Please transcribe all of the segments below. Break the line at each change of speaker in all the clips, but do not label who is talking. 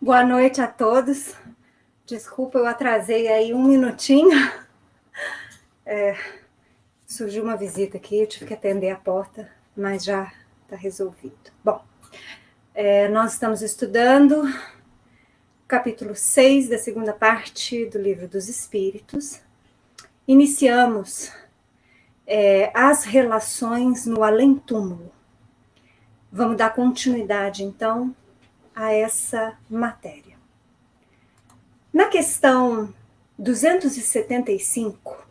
Boa noite a todos. Desculpa, eu atrasei aí um minutinho. Surgiu uma visita aqui, eu tive que atender a porta, mas já está resolvido. Bom, nós estamos estudando o capítulo 6 da segunda parte do Livro dos Espíritos. Iniciamos as relações no além-túmulo. Vamos dar continuidade, então, a essa matéria. Na questão 275,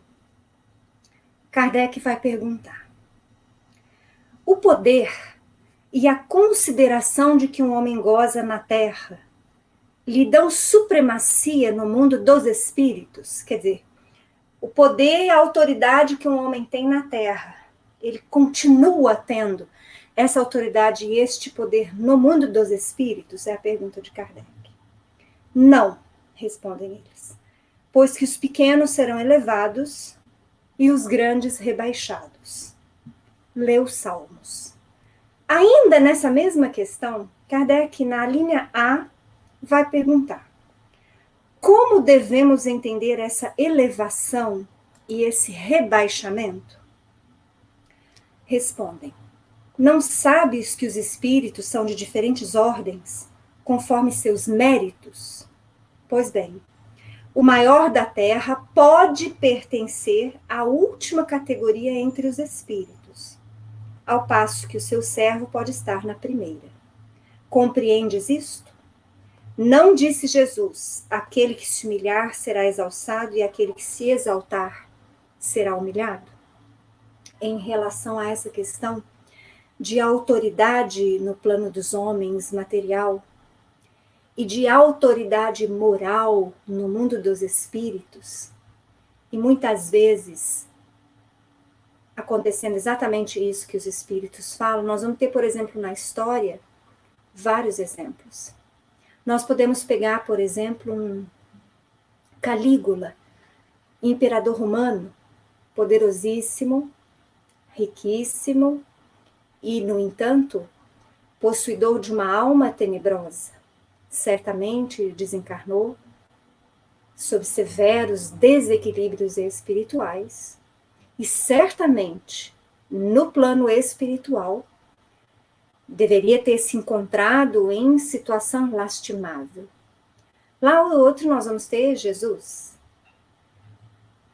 Kardec vai perguntar: o poder e a consideração de que um homem goza na Terra lhe dão supremacia no mundo dos espíritos? Quer dizer, o poder e a autoridade que um homem tem na Terra, ele continua tendo essa autoridade e este poder no mundo dos espíritos? É a pergunta de Kardec. Não, respondem eles, pois que os pequenos serão elevados e os grandes rebaixados. Lê os Salmos. Ainda nessa mesma questão, Kardec, na linha A, vai perguntar: como devemos entender essa elevação e esse rebaixamento? Respondem: não sabes que os espíritos são de diferentes ordens, conforme seus méritos? Pois bem, o maior da Terra pode pertencer à última categoria entre os espíritos, ao passo que o seu servo pode estar na primeira. Compreendes isto? Não disse Jesus: aquele que se humilhar será exalçado e aquele que se exaltar será humilhado? Em relação a essa questão de autoridade no plano dos homens material e de autoridade moral no mundo dos espíritos, e muitas vezes acontecendo exatamente isso que os espíritos falam, nós vamos ter, por exemplo, na história, vários exemplos. Nós podemos pegar, por exemplo, um Calígula, imperador romano, poderosíssimo, riquíssimo e, no entanto, possuidor de uma alma tenebrosa. Certamente desencarnou sob severos desequilíbrios espirituais e certamente no plano espiritual deveria ter se encontrado em situação lastimável. Lá o outro nós vamos ter Jesus,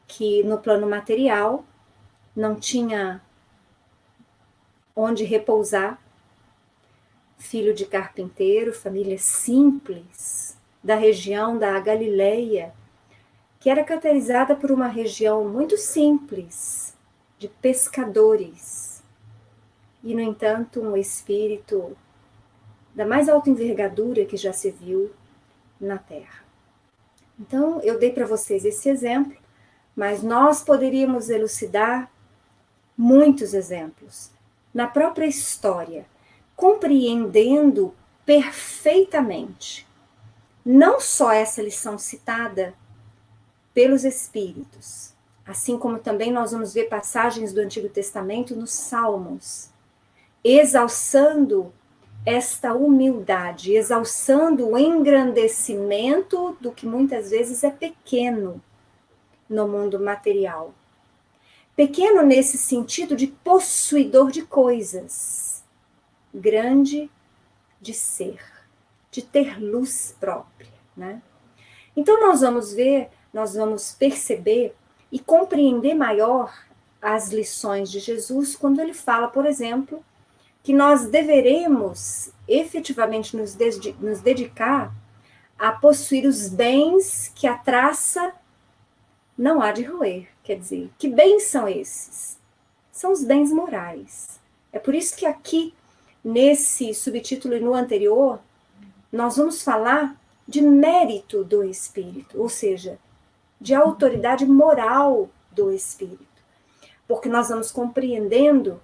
que no plano material não tinha onde repousar, filho de carpinteiro, família simples, da região da Galileia, que era caracterizada por uma região muito simples, de pescadores, e, no entanto, um espírito da mais alta envergadura que já se viu na Terra. Então, eu dei para vocês esse exemplo, mas nós poderíamos elucidar muitos exemplos na própria história, compreendendo perfeitamente não só essa lição citada pelos espíritos, assim como também nós vamos ver passagens do Antigo Testamento nos Salmos, exalçando esta humildade, exalçando o engrandecimento do que muitas vezes é pequeno no mundo material. Pequeno nesse sentido de possuidor de coisas, grande de ser, de ter luz própria, né? Então nós vamos ver, nós vamos perceber e compreender melhor as lições de Jesus quando ele fala, por exemplo, que nós deveremos efetivamente nos dedicar a possuir os bens que a traça não há de roer. Quer dizer, que bens são esses? São os bens morais. É por isso que aqui, nesse subtítulo e no anterior, nós vamos falar de mérito do espírito, ou seja, de autoridade moral do espírito. Porque nós vamos compreendendo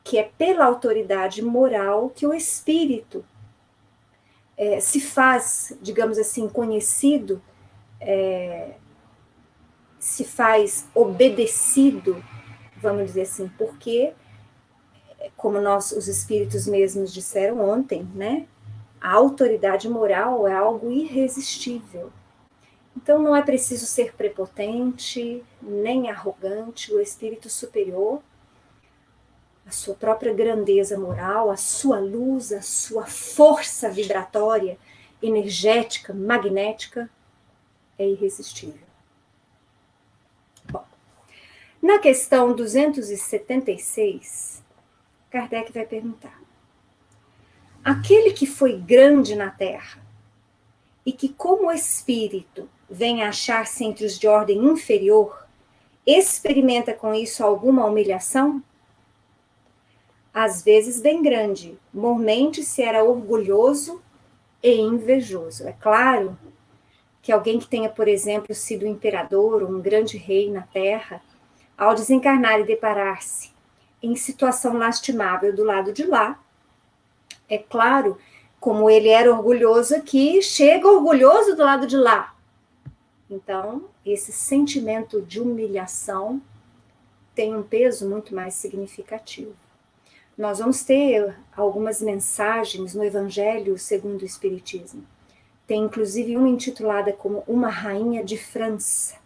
que é pela autoridade moral que o espírito se faz, digamos assim, conhecido, se faz obedecido, vamos dizer assim, porque, como os espíritos mesmos disseram ontem, né? A autoridade moral é algo irresistível. Então não é preciso ser prepotente, nem arrogante. O espírito superior, a sua própria grandeza moral, a sua luz, a sua força vibratória, energética, magnética, é irresistível. Bom, na questão 276, Kardec vai perguntar: aquele que foi grande na Terra e que, como espírito, vem a achar-se entre os de ordem inferior, experimenta com isso alguma humilhação? Às vezes bem grande, mormente se era orgulhoso e invejoso. É claro que alguém que tenha, por exemplo, sido imperador ou um grande rei na Terra, ao desencarnar e deparar-se em situação lastimável do lado de lá, é claro, como ele era orgulhoso aqui, chega orgulhoso do lado de lá. Então, esse sentimento de humilhação tem um peso muito mais significativo. Nós vamos ter algumas mensagens no Evangelho segundo o Espiritismo. Tem inclusive uma intitulada como Uma Rainha de França,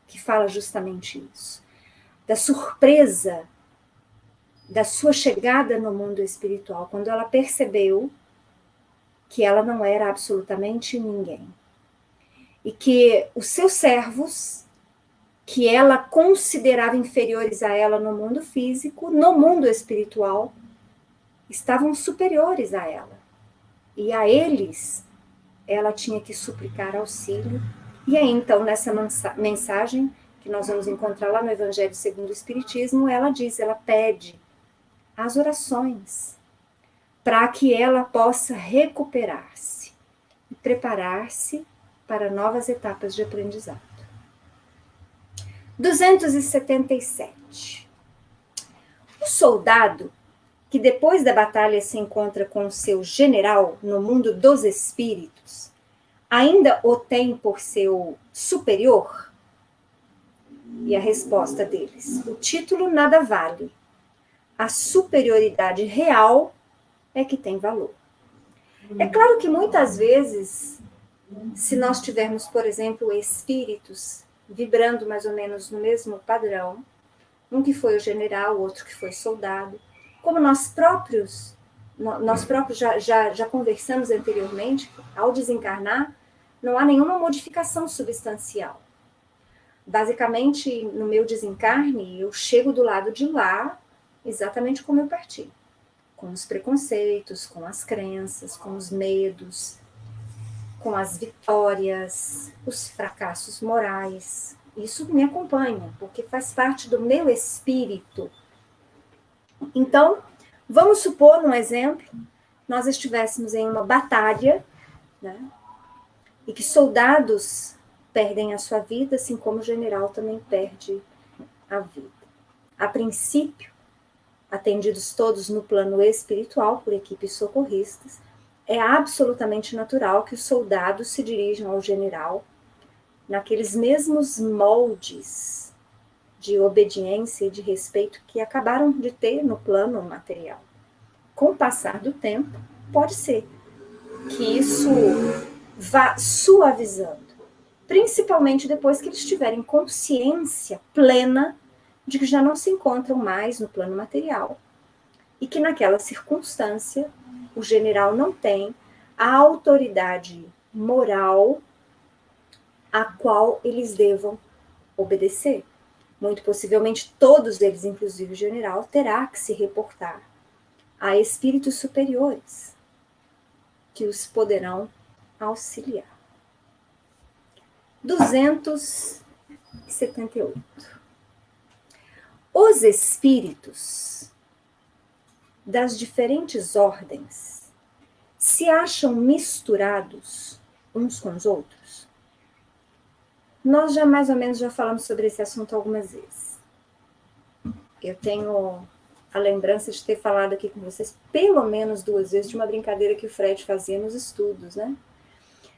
que fala justamente isso. Da surpresa da sua chegada no mundo espiritual, quando ela percebeu que ela não era absolutamente ninguém. E que os seus servos, que ela considerava inferiores a ela no mundo físico, no mundo espiritual, estavam superiores a ela. E a eles, ela tinha que suplicar auxílio. E aí, então, nessa mensagem, que nós vamos encontrar lá no Evangelho segundo o Espiritismo, ela diz, ela pede as orações para que ela possa recuperar-se e preparar-se para novas etapas de aprendizado. 277. O soldado que depois da batalha se encontra com o seu general no mundo dos espíritos, ainda o tem por seu superior? E a resposta deles: o título nada vale. A superioridade real é que tem valor. É claro que muitas vezes, se nós tivermos, por exemplo, espíritos vibrando mais ou menos no mesmo padrão, um que foi o general, o outro que foi soldado, como nós próprios já conversamos anteriormente, ao desencarnar, não há nenhuma modificação substancial. Basicamente, no meu desencarne, eu chego do lado de lá exatamente como eu parti. Com os preconceitos, com as crenças, com os medos, com as vitórias, os fracassos morais. Isso me acompanha, porque faz parte do meu espírito. Então, vamos supor, num exemplo, nós estivéssemos em uma batalha, né, e que soldados perdem a sua vida, assim como o general também perde a vida. A princípio, atendidos todos no plano espiritual por equipes socorristas, é absolutamente natural que os soldados se dirijam ao general naqueles mesmos moldes de obediência e de respeito que acabaram de ter no plano material. Com o passar do tempo, pode ser que isso vá suavizando, principalmente depois que eles tiverem consciência plena de que já não se encontram mais no plano material e que naquela circunstância o general não tem a autoridade moral a qual eles devam obedecer. Muito possivelmente todos eles, inclusive o general, terá que se reportar a espíritos superiores que os poderão auxiliar. 278. Os espíritos das diferentes ordens se acham misturados uns com os outros? Nós já mais ou menos já falamos sobre esse assunto algumas vezes. Eu tenho a lembrança de ter falado aqui com vocês pelo menos 2 vezes de uma brincadeira que o Fred fazia nos estudos, né?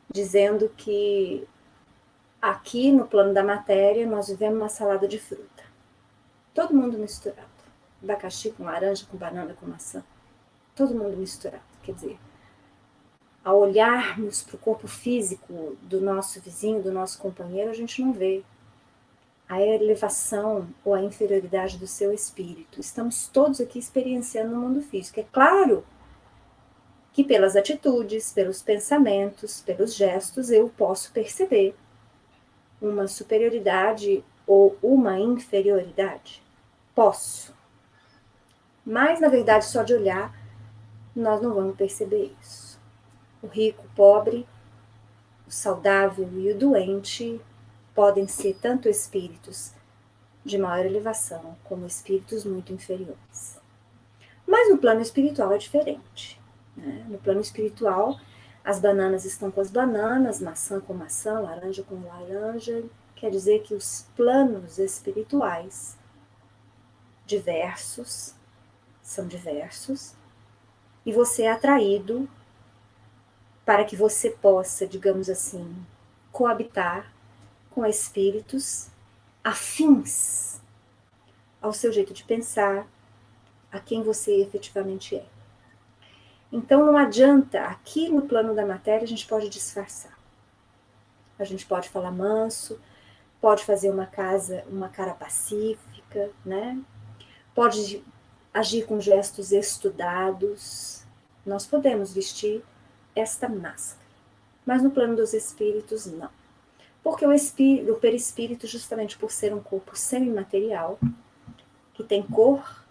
Dizendo que aqui no plano da matéria nós vivemos uma salada de fruta. Todo mundo misturado. Abacaxi com laranja, com banana, com maçã. Todo mundo misturado. Quer dizer, Ao olharmos para o corpo físico do nosso vizinho, do nosso companheiro, a gente não vê a elevação ou a inferioridade do seu espírito. Estamos todos aqui experienciando no mundo físico. É claro que pelas atitudes, pelos pensamentos, pelos gestos, eu posso perceber uma superioridade ou uma inferioridade. Posso. Mas, na verdade, só de olhar, nós não vamos perceber isso. O rico, o pobre, o saudável e o doente podem ser tanto espíritos de maior elevação como espíritos muito inferiores. Mas no plano espiritual é diferente. Né? No plano espiritual, as bananas estão com as bananas, maçã com maçã, laranja com laranja. Quer dizer que os planos espirituais diversos são diversos e você é atraído para que você possa, digamos assim, coabitar com espíritos afins ao seu jeito de pensar, a quem você efetivamente é. Então não adianta, aqui no plano da matéria a gente pode disfarçar. A gente pode falar manso, pode fazer uma cara pacífica, né? Pode agir com gestos estudados. Nós podemos vestir esta máscara. Mas no plano dos espíritos, não. Porque o perispírito, justamente por ser um corpo semimaterial, que tem cor,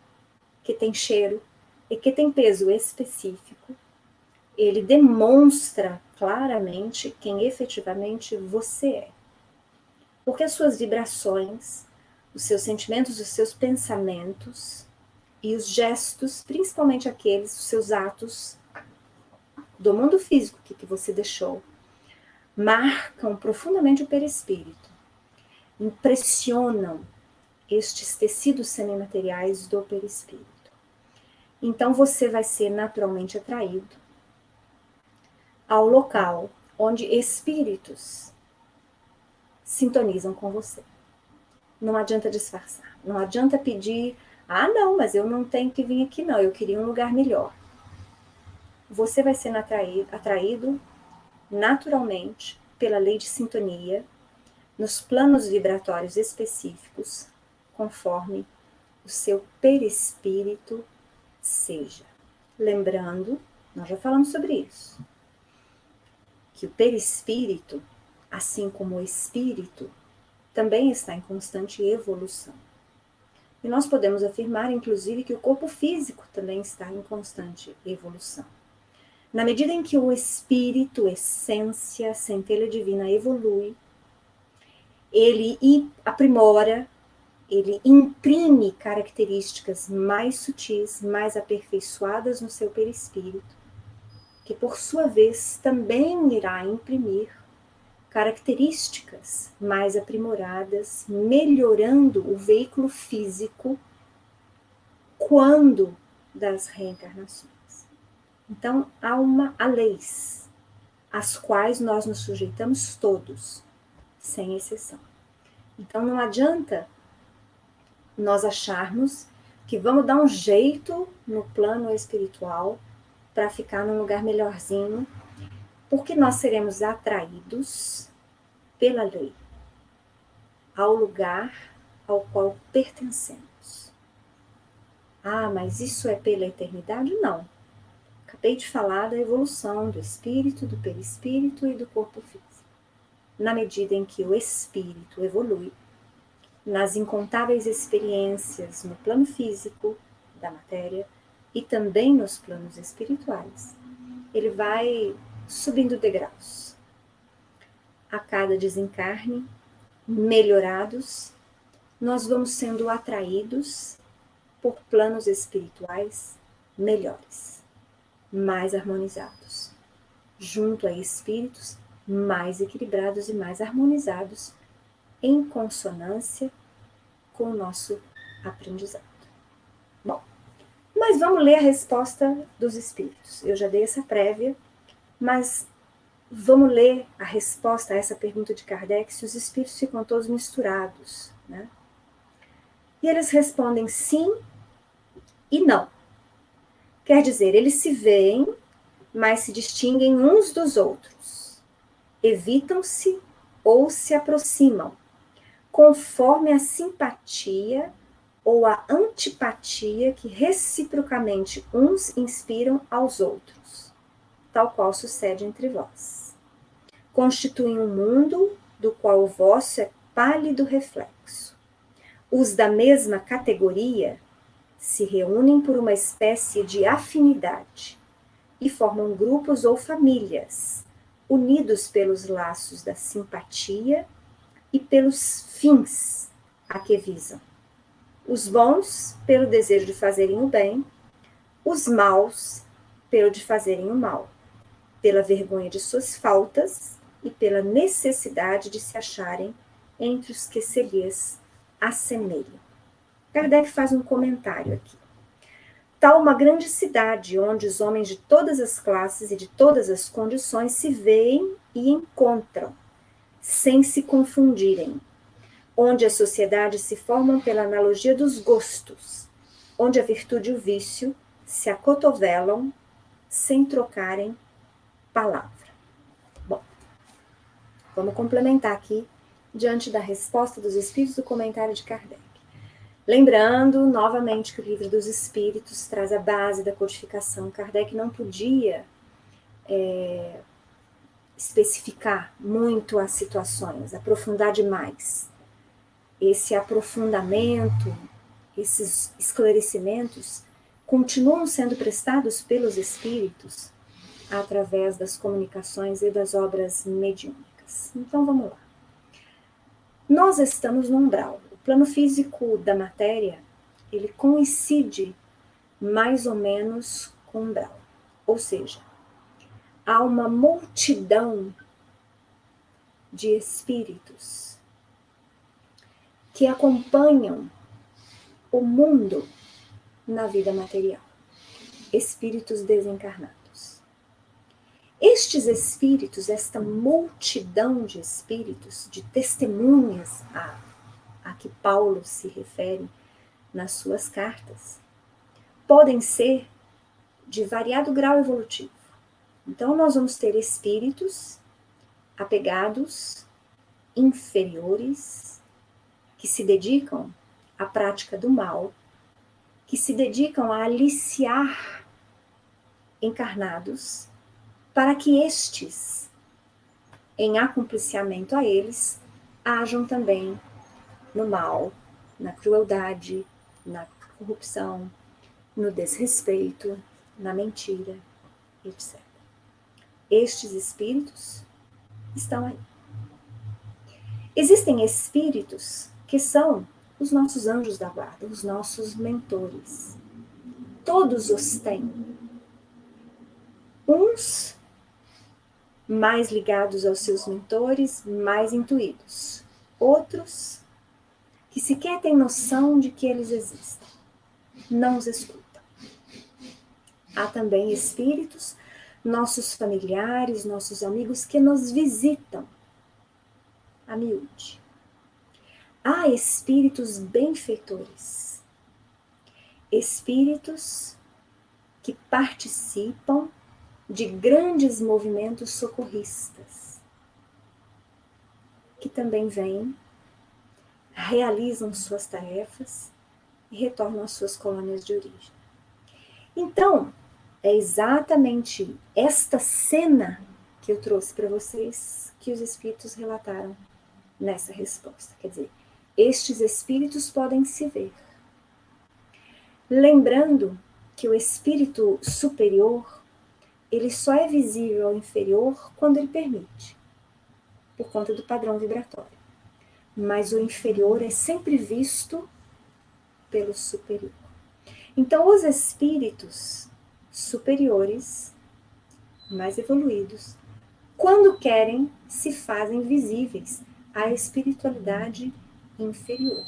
que tem cheiro e que tem peso específico, ele demonstra claramente quem efetivamente você é. Porque as suas vibrações, os seus sentimentos, os seus pensamentos e os gestos, principalmente aqueles, os seus atos do mundo físico que você deixou, marcam profundamente o perispírito, impressionam estes tecidos semimateriais do perispírito. Então você vai ser naturalmente atraído ao local onde espíritos sintonizam com você. Não adianta disfarçar, não adianta pedir, não, mas eu não tenho que vir aqui não, eu queria um lugar melhor. Você vai ser atraído naturalmente pela lei de sintonia nos planos vibratórios específicos, conforme o seu perispírito seja. Lembrando, nós já falamos sobre isso, que o perispírito, assim como o espírito, também está em constante evolução. E nós podemos afirmar, inclusive, que o corpo físico também está em constante evolução. Na medida em que o espírito, essência, centelha divina evolui, ele aprimora, ele imprime características mais sutis, mais aperfeiçoadas no seu perispírito, que por sua vez também irá imprimir características mais aprimoradas, melhorando o veículo físico quando das reencarnações. Então, há leis, às quais nós nos sujeitamos todos, sem exceção. Então, não adianta nós acharmos que vamos dar um jeito no plano espiritual para ficar num lugar melhorzinho, porque nós seremos atraídos pela lei ao lugar ao qual pertencemos. Mas isso é pela eternidade? Não. Acabei de falar da evolução do espírito, do perispírito e do corpo físico. Na medida em que o espírito evolui, nas incontáveis experiências no plano físico da matéria e também nos planos espirituais, ele vai subindo degraus. A cada desencarne, melhorados, nós vamos sendo atraídos por planos espirituais melhores, mais harmonizados, junto a espíritos mais equilibrados e mais harmonizados, em consonância com o nosso aprendizado. Bom, mas vamos ler a resposta dos espíritos. Eu já dei essa prévia, mas vamos ler a resposta a essa pergunta de Kardec, se os espíritos ficam todos misturados, né? E eles respondem sim e não. Quer dizer, eles se veem mas se distinguem uns dos outros. Evitam-se ou se aproximam, conforme a simpatia ou a antipatia que reciprocamente uns inspiram aos outros, tal qual sucede entre vós. Constituem um mundo do qual o vosso é pálido reflexo. Os da mesma categoria se reúnem por uma espécie de afinidade e formam grupos ou famílias, unidos pelos laços da simpatia e pelos fins a que visam. Os bons, pelo desejo de fazerem o bem, os maus, pelo de fazerem o mal, pela vergonha de suas faltas e pela necessidade de se acharem entre os que se lhes assemelham. Kardec faz um comentário aqui. Tal uma grande cidade, onde os homens de todas as classes e de todas as condições se veem e encontram, sem se confundirem, onde as sociedades se formam pela analogia dos gostos, onde a virtude e o vício se acotovelam sem trocarem palavra. Bom, vamos complementar aqui, diante da resposta dos Espíritos, do comentário de Kardec. Lembrando, novamente, que o Livro dos Espíritos traz a base da codificação. Kardec não podia especificar muito as situações, aprofundar demais. Esse aprofundamento, esses esclarecimentos, continuam sendo prestados pelos Espíritos através das comunicações e das obras mediúnicas. Então, vamos lá. Nós estamos no umbral. O plano físico da matéria, ele coincide mais ou menos com o umbral. Ou seja, há uma multidão de espíritos que acompanham o mundo na vida material. Espíritos desencarnados. Estes espíritos, esta multidão de espíritos, de testemunhas a que Paulo se refere nas suas cartas, podem ser de variado grau evolutivo. Então, nós vamos ter espíritos apegados, inferiores, que se dedicam à prática do mal, que se dedicam a aliciar encarnados, para que estes, em acompliciamento a eles, ajam também no mal, na crueldade, na corrupção, no desrespeito, na mentira, etc. Estes espíritos estão aí. Existem espíritos que são os nossos anjos da guarda, os nossos mentores. Todos os têm. Uns mais ligados aos seus mentores, mais intuídos. Outros que sequer têm noção de que eles existem. Não os escutam. Há também espíritos, nossos familiares, nossos amigos, que nos visitam a miúde. Há espíritos benfeitores. Espíritos que participam de grandes movimentos socorristas, que também vêm, realizam suas tarefas e retornam às suas colônias de origem. Então, é exatamente esta cena que eu trouxe para vocês que os espíritos relataram nessa resposta. Quer dizer, estes espíritos podem se ver. Lembrando que o espírito superior, ele só é visível ao inferior quando ele permite, por conta do padrão vibratório. Mas o inferior é sempre visto pelo superior. Então, os espíritos superiores, mais evoluídos, quando querem, se fazem visíveis à espiritualidade inferior.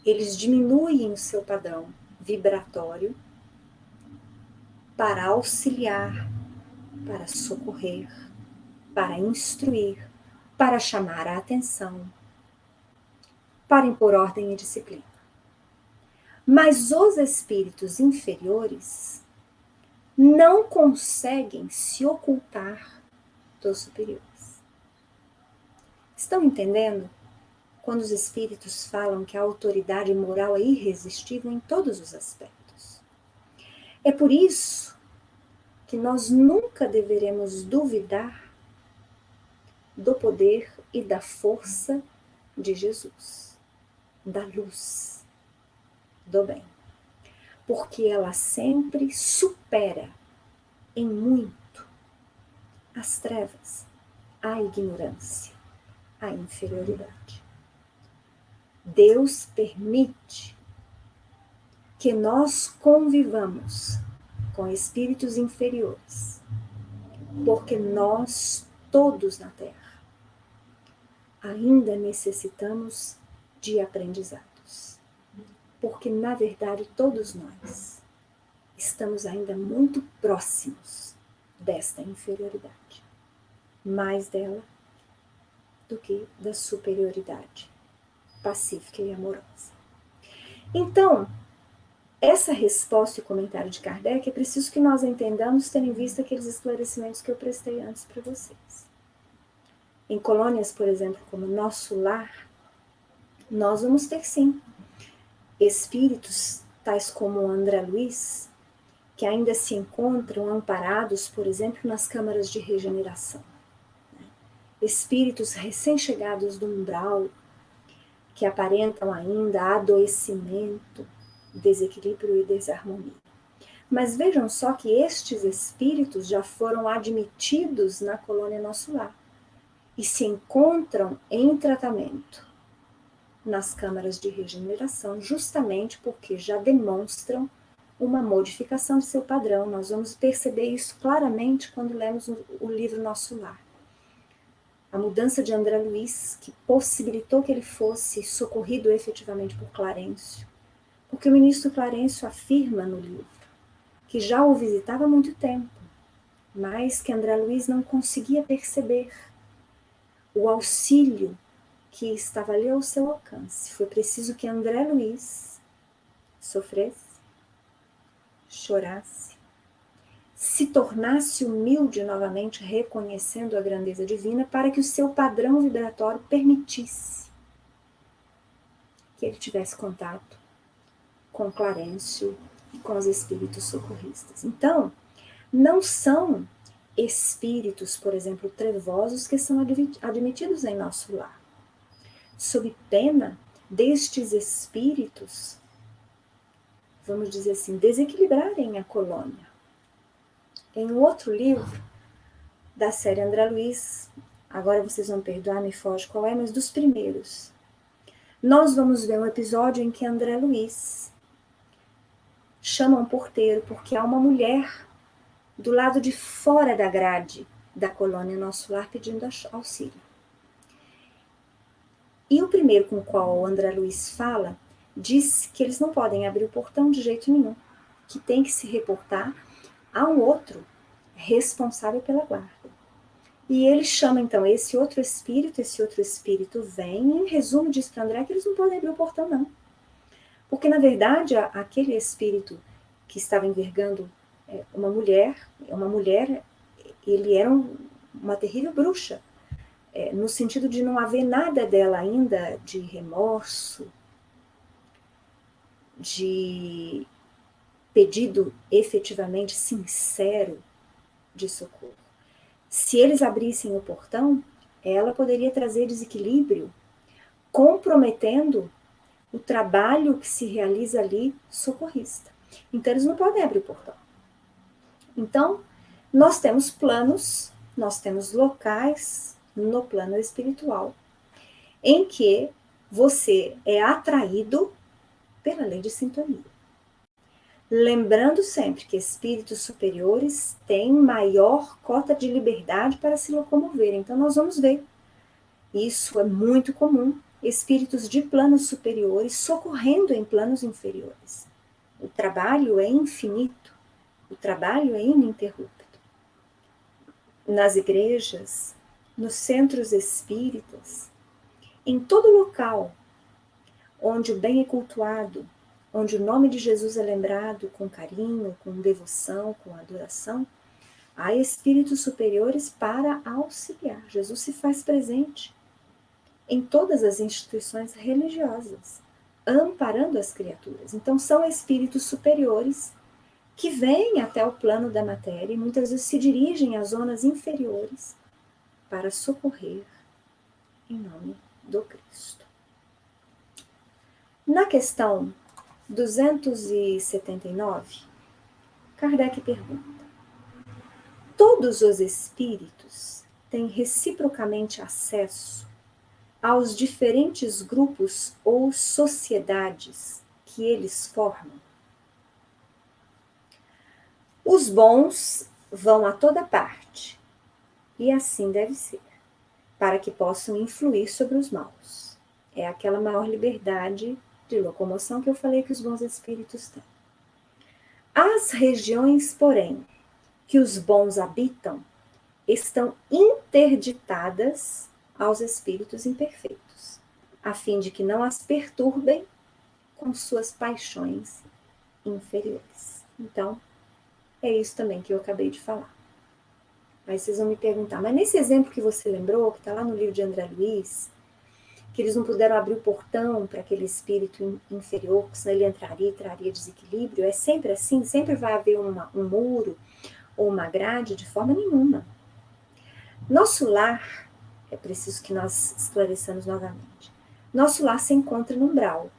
Eles diminuem o seu padrão vibratório para auxiliar, para socorrer, para instruir, para chamar a atenção, para impor ordem e disciplina. Mas os espíritos inferiores não conseguem se ocultar dos superiores. Estão entendendo? Quando os espíritos falam que a autoridade moral é irresistível em todos os aspectos. É por isso que nós nunca deveremos duvidar do poder e da força de Jesus, da luz, do bem. Porque ela sempre supera em muito as trevas, a ignorância, a inferioridade. Deus permite que nós convivamos com espíritos inferiores, porque nós todos na Terra ainda necessitamos de aprendizados, porque na verdade todos nós estamos ainda muito próximos desta inferioridade, mais dela do que da superioridade pacífica e amorosa. Então, essa resposta e comentário de Kardec é preciso que nós entendamos, tendo em vista aqueles esclarecimentos que eu prestei antes para vocês. Em colônias, por exemplo, como Nosso Lar, nós vamos ter sim espíritos tais como o André Luiz, que ainda se encontram amparados, por exemplo, nas câmaras de regeneração. Espíritos recém-chegados do umbral, que aparentam ainda adoecimento, desequilíbrio e desarmonia. Mas vejam só que estes espíritos já foram admitidos na colônia Nosso Lar e se encontram em tratamento nas câmaras de regeneração, justamente porque já demonstram uma modificação de seu padrão. Nós vamos perceber isso claramente quando lemos o livro Nosso Lar. A mudança de André Luiz, que possibilitou que ele fosse socorrido efetivamente por Clarencio, porque o ministro Clarencio afirma no livro que já o visitava há muito tempo, mas que André Luiz não conseguia perceber o auxílio que estava ali ao seu alcance. Foi preciso que André Luiz sofresse, chorasse, se tornasse humilde novamente, reconhecendo a grandeza divina, para que o seu padrão vibratório permitisse que ele tivesse contato com Clarencio e com os espíritos socorristas. Então, não são espíritos, por exemplo, trevosos, que são admitidos em Nosso Lar. Sob pena destes espíritos, vamos dizer assim, desequilibrarem a colônia. Em outro livro da série André Luiz, agora vocês vão perdoar, me foge qual é, mas dos primeiros, nós vamos ver um episódio em que André Luiz chama um porteiro porque há uma mulher do lado de fora da grade da colônia Nosso Lar pedindo auxílio. E o primeiro com o qual o André Luiz fala, diz que eles não podem abrir o portão de jeito nenhum, que tem que se reportar a um outro responsável pela guarda. E ele chama então esse outro espírito vem e em resumo diz para André que eles não podem abrir o portão não. Porque na verdade aquele espírito que estava envergando uma mulher, ele era uma terrível bruxa, no sentido de não haver nada dela ainda de remorso, de pedido efetivamente sincero de socorro. Se eles abrissem o portão, ela poderia trazer desequilíbrio, comprometendo o trabalho que se realiza ali socorrista. Então, eles não podem abrir o portão. Então, nós temos planos, nós temos locais no plano espiritual em que você é atraído pela lei de sintonia. Lembrando sempre que espíritos superiores têm maior cota de liberdade para se locomover. Então, nós vamos ver. Isso é muito comum. Espíritos de planos superiores socorrendo em planos inferiores. O trabalho é infinito. O trabalho é ininterrupto. Nas igrejas, nos centros espíritas, em todo local onde o bem é cultuado, onde o nome de Jesus é lembrado com carinho, com devoção, com adoração, há espíritos superiores para auxiliar. Jesus se faz presente em todas as instituições religiosas, amparando as criaturas. Então, são espíritos superiores que vêm até o plano da matéria e muitas vezes se dirigem às zonas inferiores para socorrer em nome do Cristo. Na questão 279, Kardec pergunta: todos os espíritos têm reciprocamente acesso aos diferentes grupos ou sociedades que eles formam? Os bons vão a toda parte, e assim deve ser, para que possam influir sobre os maus. É aquela maior liberdade de locomoção que eu falei que os bons espíritos têm. As regiões, porém, que os bons habitam, estão interditadas aos espíritos imperfeitos, a fim de que não as perturbem com suas paixões inferiores. Então, é isso também que eu acabei de falar. Aí vocês vão me perguntar, mas nesse exemplo que você lembrou, que está lá no livro de André Luiz, que eles não puderam abrir o portão para aquele espírito inferior, porque senão ele entraria e traria desequilíbrio, é sempre assim? Sempre vai haver um muro ou uma grade? De forma nenhuma. Nosso lar, é preciso que nós esclareçamos novamente, nosso lar se encontra num umbral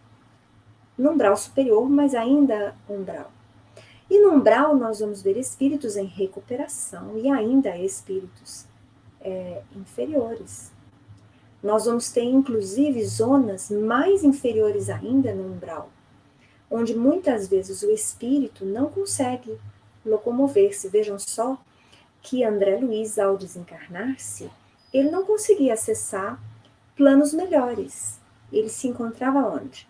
superior, mas ainda umbral. E no umbral nós vamos ver espíritos em recuperação e ainda espíritos inferiores. Nós vamos ter, inclusive, zonas mais inferiores ainda no umbral, onde muitas vezes o espírito não consegue locomover-se. Vejam só que André Luiz, ao desencarnar-se, ele não conseguia acessar planos melhores. Ele se encontrava onde?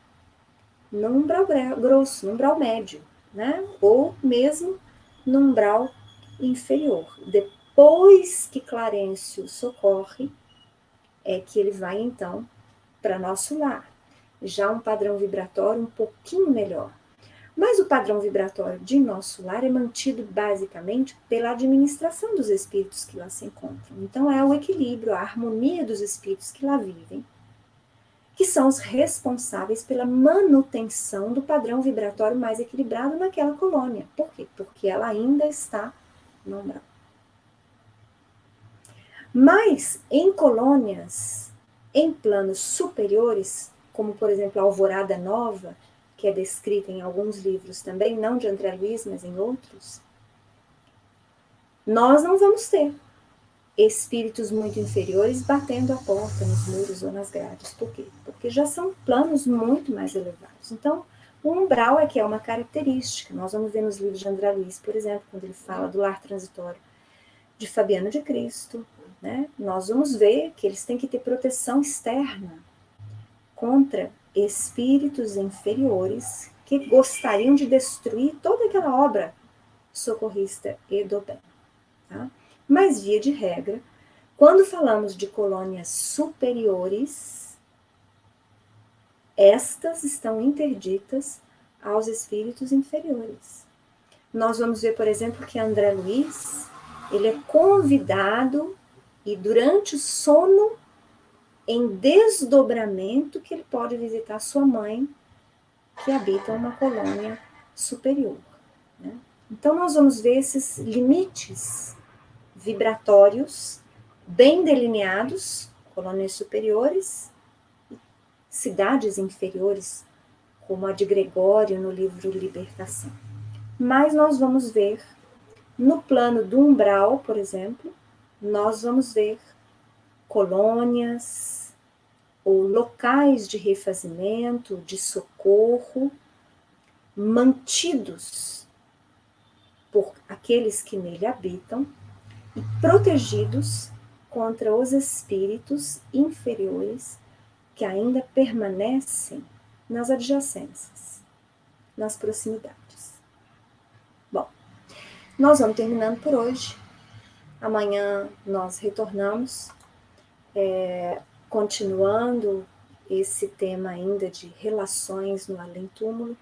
No umbral grosso, no umbral médio, né? Ou mesmo no umbral inferior. Depois que Clarencio socorre, é que ele vai então para nosso lar. Já um padrão vibratório um pouquinho melhor. Mas o padrão vibratório de nosso lar é mantido basicamente pela administração dos espíritos que lá se encontram. Então é o equilíbrio, a harmonia dos espíritos que lá vivem, que são os responsáveis pela manutenção do padrão vibratório mais equilibrado naquela colônia. Por quê? Porque ela ainda está no umbral. Mas em colônias, em planos superiores, como por exemplo a Alvorada Nova, que é descrita em alguns livros também, não de André Luiz, mas em outros, nós não vamos ter espíritos muito inferiores batendo a porta nos muros ou nas grades. Por quê? Porque já são planos muito mais elevados. Então, o umbral é que é uma característica. Nós vamos ver nos livros de André Luiz, por exemplo, quando ele fala do lar transitório de Fabiano de Cristo, né? Nós vamos ver que eles têm que ter proteção externa contra espíritos inferiores que gostariam de destruir toda aquela obra socorrista e do bem. Tá? Mas, via de regra, quando falamos de colônias superiores, estas estão interditas aos espíritos inferiores. Nós vamos ver, por exemplo, que André Luiz, ele é convidado e durante o sono, em desdobramento, que ele pode visitar sua mãe, que habita uma colônia superior. Né? Então, nós vamos ver esses limites vibratórios bem delineados, colônias superiores, cidades inferiores, como a de Gregório no livro Libertação. Mas nós vamos ver, no plano do umbral, por exemplo, nós vamos ver colônias ou locais de refazimento, de socorro, mantidos por aqueles que nele habitam e protegidos contra os espíritos inferiores que ainda permanecem nas adjacências, nas proximidades. Bom, nós vamos terminando por hoje. Amanhã nós retornamos, continuando esse tema ainda de relações no além-túmulo.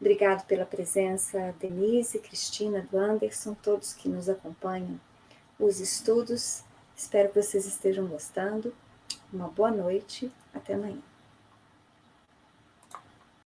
Obrigado pela presença, Denise, Cristina, do Anderson, todos que nos acompanham. Os estudos, espero que vocês estejam gostando. Uma boa noite, até amanhã.